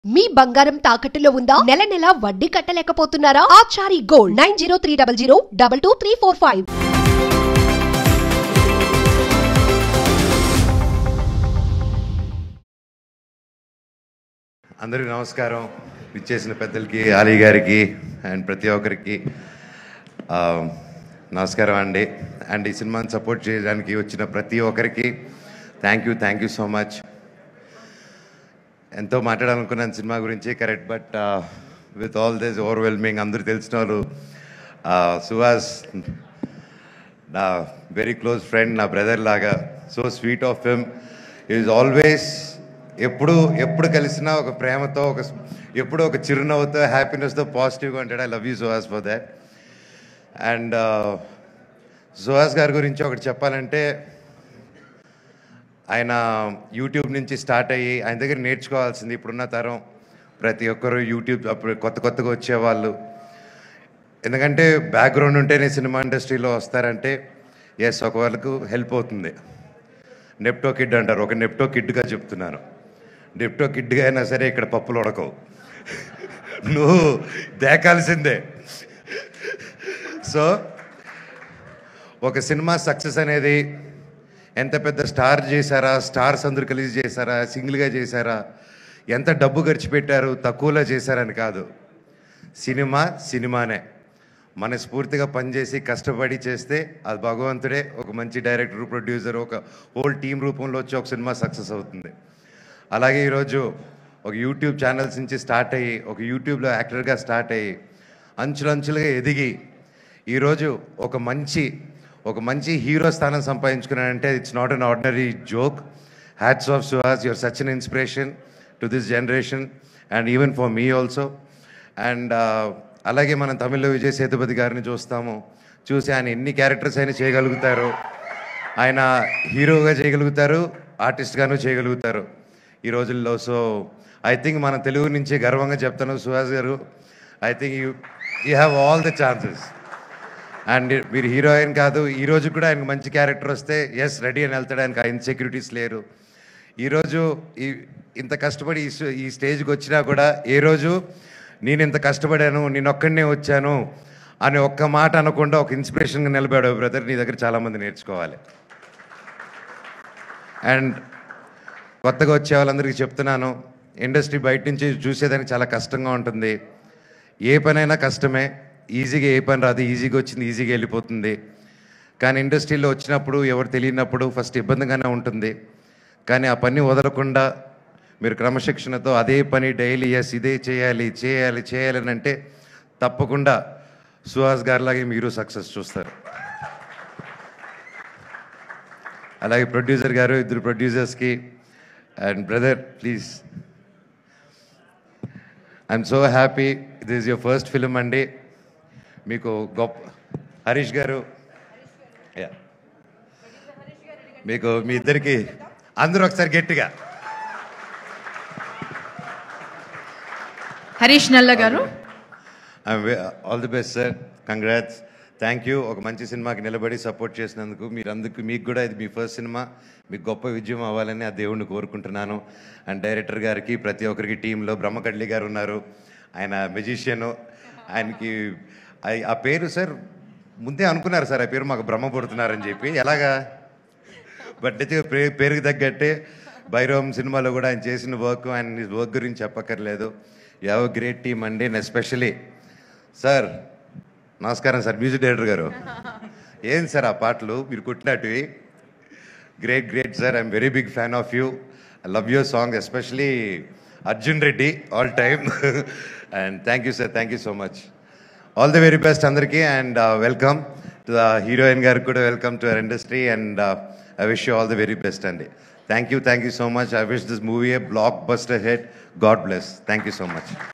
మీ బంగారం తాకట్టులో ఉందా? నెల నెల వడ్డీ కట్టలేకపోతున్నారా? ఆచారి గోల్డ్ 9030022345. అందరికీ నమస్కారం. విచ్చేసిన పెద్దలకి, ఆలీ గారికి అండ్ ప్రతి ఒక్కరికి నమస్కారం అండి. అండ్ ఈ సినిమాని సపోర్ట్ చేయడానికి వచ్చిన ప్రతి ఒక్కరికి థ్యాంక్ యూ సో మచ్. ఎంతో మాట్లాడాలనుకున్నాను సినిమా గురించి, correct. But with all this overwhelming, అందరూ తెలిసిన వాళ్ళు, సుహాస్ నా వెరీ క్లోజ్ ఫ్రెండ్, నా బ్రదర్ లాగా, so sweet of him. Is always ఎప్పుడు కలిసినా ఒక ప్రేమతో, ఎప్పుడు ఒక చిరునవ్వుతో, హ్యాపీనెస్తో, పాజిటివ్గా ఉంటాడు. I love you Suhas for that. And Suhas గారి గురించి ఒకటి చెప్పాలంటే, ఆయన యూట్యూబ్ నుంచి స్టార్ట్ అయ్యి ఆయన దగ్గర నేర్చుకోవాల్సింది ఇప్పుడున్న తరం ప్రతి ఒక్కరు. యూట్యూబ్ అప్పుడు కొత్తగా వచ్చేవాళ్ళు, ఎందుకంటే బ్యాక్గ్రౌండ్ ఉంటేనే సినిమా ఇండస్ట్రీలో వస్తారంటే ఎస్, ఒక వాళ్ళకు హెల్ప్ అవుతుంది. నెప్టో కిడ్ అంటారు, ఒక నెప్టో కిడ్గా చెప్తున్నాను. నెప్టో కిడ్గా అయినా సరే ఇక్కడ పప్పులు ఉడకవు, నువ్వు దేకాల్సిందే. సో ఒక సినిమా సక్సెస్ అనేది ఎంత పెద్ద స్టార్ చేశారా, స్టార్స్ అందరూ కలిసి చేశారా, సింగిల్గా చేశారా, ఎంత డబ్బు ఖర్చు పెట్టారు, తక్కువలో చేశారని కాదు. సినిమానే మనస్ఫూర్తిగా పనిచేసి కష్టపడి చేస్తే అది భగవంతుడే ఒక మంచి డైరెక్టర్, ప్రొడ్యూసర్, ఒక హోల్ టీం రూపంలో వచ్చి ఒక సినిమా సక్సెస్ అవుతుంది. అలాగే ఈరోజు ఒక యూట్యూబ్ ఛానల్స్ నుంచి స్టార్ట్ అయ్యి, ఒక యూట్యూబ్లో యాక్టర్గా స్టార్ట్ అయ్యి, అంచులంచులుగా ఎదిగి ఈరోజు ఒక మంచి హీరో స్థానం సంపాదించుకున్నానంటే it's not an ordinary joke. Hats off Suhas, your such an inspiration to this generation and even for me also. And అలాగే మనం తమిళ్లో విజయ్ సేతుపతి గారిని చూసి ఆయన ఎన్ని క్యారెక్టర్స్ అయినా చేయగలుగుతారు. ఆయన హీరోగా చేయగలుగుతారు, ఆర్టిస్ట్గాను చేయగలుగుతారు ఈ రోజుల్లో. సో ఐ థింక్ మన తెలుగు నుంచి గర్వంగా చెప్తాను, సుహాస్ గారు, I think you have all the chances. And మీరు హీరోయిన్ కాదు, ఈరోజు కూడా ఆయనకు మంచి క్యారెక్టర్ వస్తే ఎస్ రెడీ అని వెళ్తాడు. ఆయనకు ఆ ఇన్సెక్యూరిటీస్ లేరు. ఈరోజు ఇంత కష్టపడి ఈ స్టేజ్కి వచ్చినా కూడా ఏ రోజు నేను ఇంత కష్టపడాను, నేను ఒక్కడనే వచ్చాను అని ఒక్క మాట అనకుండా ఒక ఇన్స్పిరేషన్గా నిలబడావు బ్రదర్. నీ దగ్గర చాలామంది నేర్చుకోవాలి. అండ్ కొత్తగా వచ్చే వాళ్ళందరికీ చెప్తున్నాను, ఇండస్ట్రీ బయట నుంచి చూసేదానికి చాలా కష్టంగా ఉంటుంది. ఏ పనైనా కష్టమే, ఈజీగా ఏ పని రాదు, ఈజీగా వచ్చింది ఈజీగా వెళ్ళిపోతుంది. కానీ ఇండస్ట్రీలో వచ్చినప్పుడు ఎవరు తెలియనప్పుడు ఫస్ట్ ఇబ్బందిగానే ఉంటుంది. కానీ ఆ పని వదలకుండా మీరు క్రమశిక్షణతో అదే పని డైలీ ఎస్ ఇదే చేయాలి అని అంటే తప్పకుండా సుహాస్ గారిలాగే మీరు సక్సెస్ చూస్తారు. అలాగే ప్రొడ్యూసర్ గారు, ఇద్దరు ప్రొడ్యూసర్స్కి and brother, please, I'm so happy. This is your first film అండి. మీకు గొప్ప హరీష్ గారు, మీకు మీ ఇద్దరికి అందరూ ఒకసారి గట్టిగా హరీష్ నల్ల గారు, all the best sir, congrats, thank you. ఒక మంచి సినిమాకి నిలబడి సపోర్ట్ చేసినందుకు మీకు కూడా ఇది మీ ఫస్ట్ సినిమా, మీకు గొప్ప విజయం అవ్వాలని ఆ దేవుణ్ణి కోరుకుంటున్నాను. అండ్ డైరెక్టర్ గారికి, ప్రతి ఒక్కరికి, టీంలో బ్రహ్మకడ్లి గారు ఉన్నారు, ఆయన మెజిషియను. ఆయనకి ఆ పేరు సార్ ముందే అనుకున్నారు సార్, ఆ పేరు మాకు బ్రహ్మపడుతున్నారని చెప్పి, ఎలాగా బట్ అయితే పేరుకి తగ్గట్టే భైరవం సినిమాలో కూడా ఆయన చేసిన వర్క్ గురించి చెప్పక్కర్లేదు. You have a great team అండి. అండ్ ఎస్పెషలీ సార్, నమస్కారం సార్, మ్యూజిక్ డైరెక్టర్ గారు, ఏం సార్ ఆ పాటలు మీరు కొట్టినట్టువి, great sir. I'm very big fan of you. I love your song, especially Arjun Reddy, all time. And thank you sir, thank you so much. All the very best అందరికీ. And welcome to the heroine గారికి కూడా, welcome to our industry. And I wish you all the very best అండి. Thank you so much. I wish this movie A block buster hit. God bless. Thank you so much.